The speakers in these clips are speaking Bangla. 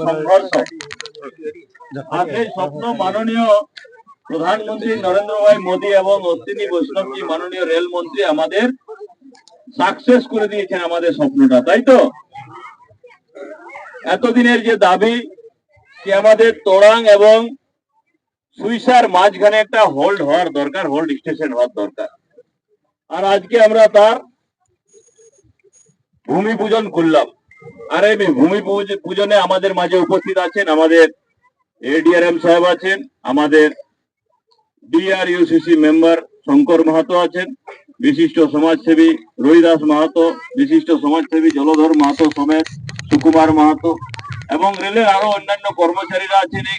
সংঘর্ষ আর এই স্বপ্ন মাননীয় প্রধানমন্ত্রী নরেন্দ্র ভাই মোদী এবং অশ্বিনী বৈষ্ণবজি মাননীয় রেলমন্ত্রী আমাদের সাকসেস করে দিয়েছেন আমাদের স্বপ্নটা, তাই তো? এতদিনের যে দাবি যে আমাদের তোড়াং এবং সুইসার মাঝখানে একটা হোল্ড হওয়ার দরকার, হোল্ড স্টেশন হওয়ার দরকার, আর আজকে আমরা তার ভূমি পূজন করলাম। আর এই ভূমি পূজনে আমাদের মাঝে উপস্থিত আছেন আমাদের এডিআরএম সাহেব আছেন, আমাদের ডিআরইউসিসি মেম্বার শঙ্কর মাহাতো আছেন, বিশিষ্ট সমাজসেবী রহিদাস মাহাতো, বিশিষ্ট সমাজসেবী জলধর মাহাতো সমেত সুকুমার মাহাতো এবং রেলের আরো অন্যান্য কর্মচারীরা আছেন, এই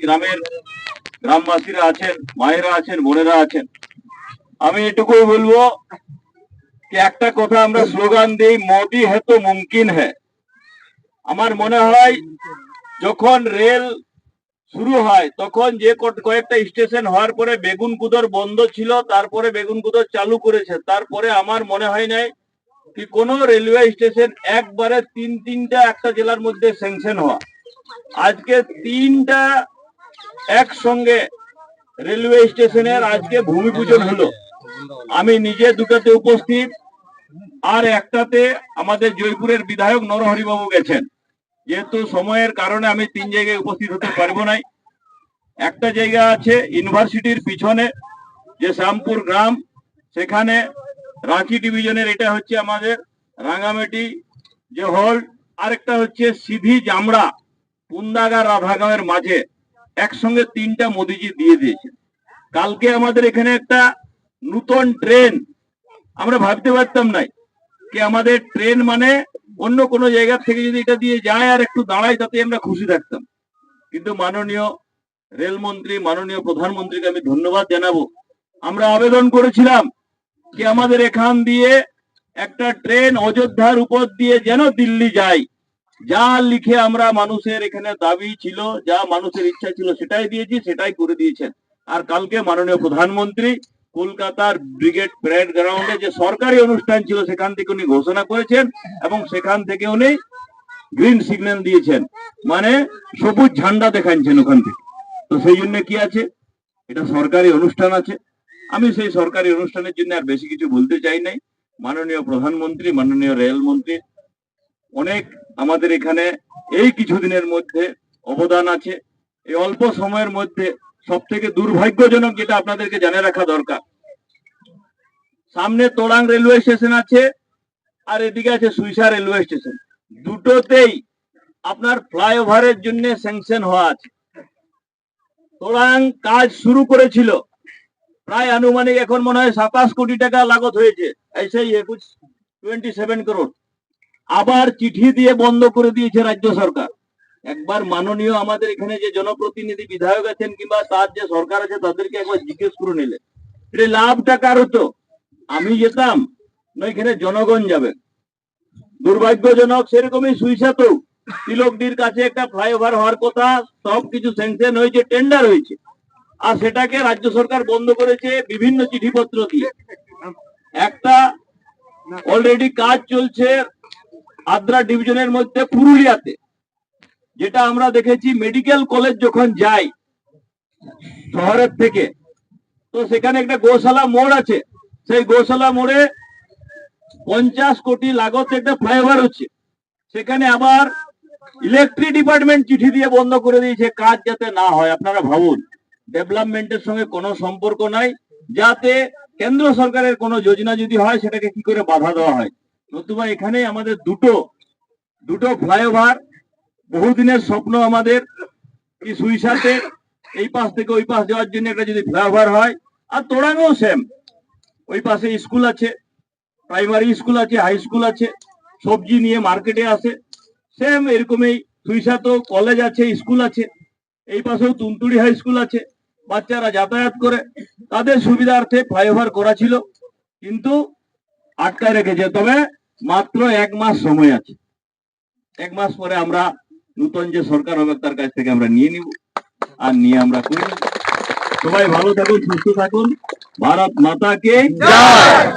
গ্রামবাসীরা আছেন, মায়েরা আছেন, বোনেরা আছেন। আমি এটুকুই বলবো যে একটা কথা আমরা স্লোগান দিই, মোদি হে তো মুমকিন হে। আমার মনে হয় যখন রেল শুরু হয় তখন যে কয়েকটা স্টেশন হওয়ার পরে বেগুনকুদর বন্ধ ছিল, তারপরে বেগুনকুদর চালু করেছে, তারপরে আমার মনে হয় নাই কি কোনো রেলওয়ে স্টেশন একবারে তিনটা একটা জেলার মধ্যে স্যাংশন হওয়া। আজকে তিনটা একসঙ্গে রেলওয়ে স্টেশনের আজকে ভূমি পূজন হলো। আমি নিজে দুটাতে উপস্থিত, আর একটাতে আমাদের জয়পুরের বিধায়ক নরহরি বাবু গেছেন। যেহেতু সময়ের কারণে আমি 3 জায়গায় উপস্থিত হতে পারবো না। একটা জায়গা আছে ইউনিভার্সিটির পিছনে যে শ্যামপুর গ্রাম, সেখানে রাঁচি ডিভিশনের, এটা হচ্ছে আমাদের রাঙ্গামাটি যে হল, আরেকটা হচ্ছে সিধি জামড়া পুন্দাগা রাধাগাঁওয়ের মাঝে, একসঙ্গে 3টা মোদিজি দিয়ে দিয়েছে। কালকে আমাদের এখানে একটা নতুন ট্রেন, আমরা ভাবতে পারতাম না কি আমাদের ট্রেন মানে অন্য কোনো জায়গা থেকে যদি এটা দিয়ে যায় আর একটু দাঁড়ায় তাতে আমরা খুশি থাকতাম। কিন্তু মাননীয় রেলমন্ত্রী, মাননীয় প্রধানমন্ত্রীকে আমি ধন্যবাদ জানাবো। আমরা আবেদন করেছিলাম কি আমাদের এখান দিয়ে একটা ট্রেন অযোধ্যার উপর দিয়ে যেন দিল্লি যায়, যা লিখে আমরা মানুষের এখানে দাবি ছিল, যা মানুষের ইচ্ছা ছিল সেটাই দিয়েছি, সেটাই করে দিয়েছেন। আর কালকে মাননীয় প্রধানমন্ত্রী কলকাতার ব্রিগেড প্যারেড গ্রাউন্ডে যে সরকারি অনুষ্ঠান ছিল সেখান থেকে উনি ঘোষণা করেছেন এবং সেখান থেকে উনি গ্রিন সিগন্যাল দিয়েছেন, মানে সবুজ ঝান্ডা দেখাচ্ছেন ওখান থেকে। তো সেই জন্য কি আছে, এটা সরকারি অনুষ্ঠান আছে। আমি সেই সরকারি অনুষ্ঠানের জন্য আর বেশি কিছু বলতে চাই নাই। মাননীয় প্রধানমন্ত্রী, মাননীয় রেলমন্ত্রী অনেক আমাদের এখানে এই কিছুদিনের মধ্যে অবদান আছে। এই অল্প সময়ের মধ্যে সব থেকে দুর্ভাগ্যজনক যেটা আপনাদেরকে জানে রাখা দরকার, সামনে তোড়াং রেলওয়ে স্টেশন আছে আর এদিকে আছে সুইসা রেলওয়ে স্টেশন, দুটোতেই আপনার ফ্লাইওভারের জন্য স্যাংশন হওয়া আছে। তোড়াং কাজ শুরু করেছিল, প্রায় আনুমানিক এখন মনে হয় 27 কোটি টাকা লাগত হয়েছে, এই 27 করোড়। আবার চিঠি দিয়ে বন্ধ করে দিয়েছে রাজ্য সরকার। একবার মাননীয় আমাদের এখানে যে জনপ্রতিনিধি বিধায়ক আছেন কিংবা তার যে সরকার আছে তাদেরকে একবার জিজ্ঞেস করে নিলে এটা লাভটা কার হতো? আমি যেতাম না, এখানে জনগণ যাবে। দুর্ভাগ্যজনক সেরকমই সুইসাতেও তিলকডির কাছে একটা ফ্লাইওভার হওয়ার কথা, সবকিছু স্যাংশন হয়েছে, টেন্ডার হয়েছে, আর সেটাকে রাজ্য সরকার বন্ধ করেছে বিভিন্ন চিঠিপত্র দিয়ে। একটা অলরেডি কাজ চলছে আদ্রা ডিভিশনের মধ্যে পুরুলিয়াতে, যেটা আমরা দেখেছি মেডিকেল কলেজ যখন যাই শহরের থেকে, তো সেখানে একটা গোশালা মোড় আছে, সেই গোশালা মোড়ে 50 কোটি লাগত একটা ফ্লাইওভার হচ্ছে, সেখানে আবার ইলেকট্রিক ডিপার্টমেন্ট চিঠি দিয়ে বন্ধ করে দিয়েছে, কাজ যাতে না হয়। আপনারা ভাবুন, ডেভেলপমেন্টের সঙ্গে কোনো সম্পর্ক নাই, যাতে কেন্দ্র সরকারের কোনো যোজনা যদি হয় সেটাকে কি করে বাধা দেওয়া হয়। নতুবা এখানে আমাদের দুটো ফ্লাইওভার, বহুদিনের স্বপ্ন আমাদের কি সুইসাতে এই পাশ থেকে ওই পাশ যাওয়ার জন্য একটা যদি ফ্লাইওভার হয়। আর তোড়াঙেও সেম, ওই পাশে স্কুল আছে, প্রাইমারি স্কুল আছে, হাই স্কুল আছে, সবজি নিয়ে মার্কেটে আসে, সেম এরকমই সুইসাতেও কলেজ আছে, স্কুল আছে, এই পাশেও তুনতুড়ি হাই স্কুল আছে, বাচ্চারা যাতায়াত করে, তাদের সুবিধার্থে ফ্লাইওভার করা ছিল, কিন্তু আটকায় রেখেছে। তবে মাত্র 1 মাস সময় আছে, 1 মাস পরে আমরা নতুন যে সরকার হবে তার কাছ থেকে আমরা নিয়ে নিব, আর নিয়ে আমরা করি। সবাই ভালো থাকুন, সুস্থ থাকুন। ভারত মাতা কে জয়।